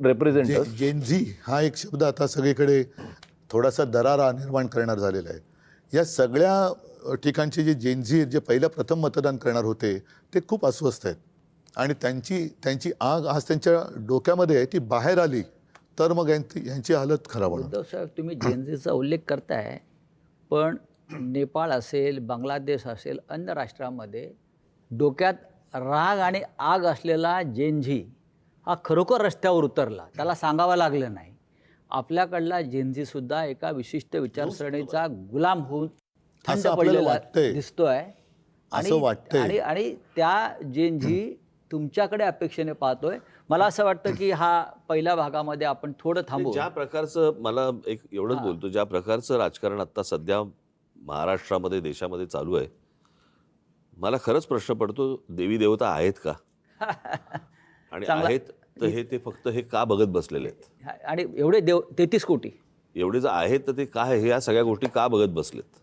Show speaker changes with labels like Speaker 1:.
Speaker 1: रिप्रेझेंटर्स
Speaker 2: Gen Z हा एक शब्द आता सगळीकडे थोडासा दरारा निर्माण करणार झालेला आहे. या सगळ्या ठिकाणचे जे जेनझी जे पहिलं प्रथम मतदान करणार होते ते खूप अस्वस्थ आहेत आणि त्यांची आग आज त्यांच्या डोक्यामध्ये आहे, ती बाहेर आली तर मग यांची हालत खराब होणार.
Speaker 3: उद्धव साहेब, तुम्ही जेनझीचा उल्लेख करताय, पण नेपाळ असेल, बांगलादेश असेल, अन्य राष्ट्रामध्ये डोक्यात राग आणि आग असलेला जेनझी हा खरोखर रस्त्यावर उतरला, त्याला सांगावं लागलं नाही. आपल्याकडला जेनझीसुद्धा एका विशिष्ट विचारसरणीचा गुलाम होऊन थंड
Speaker 2: असं आपल्याला
Speaker 3: पडलेला
Speaker 2: वाटतंय.
Speaker 3: दिसतोय.
Speaker 2: असं वाटतंय.
Speaker 3: आणि त्या जेनझी तुमच्याकडे अपेक्षेने पाहतोय. मला असं वाटतं की हा पहिल्या भागामध्ये आपण थोडं थांबू.
Speaker 4: ज्या प्रकारचं, मला एक एवढंच बोलतो, ज्या प्रकारचं राजकारण आता सध्या महाराष्ट्रामध्ये देशामध्ये चालू आहे, मला खरंच प्रश्न पडतो, देवी देवता आहेत का? आणि आहेत तर हे ते फक्त हे का बघत बसलेले आहेत?
Speaker 3: आणि एवढे 33 कोटी
Speaker 4: एवढे जर आहेत तर ते काय, हे या सगळ्या गोष्टी का बघत बसलेत?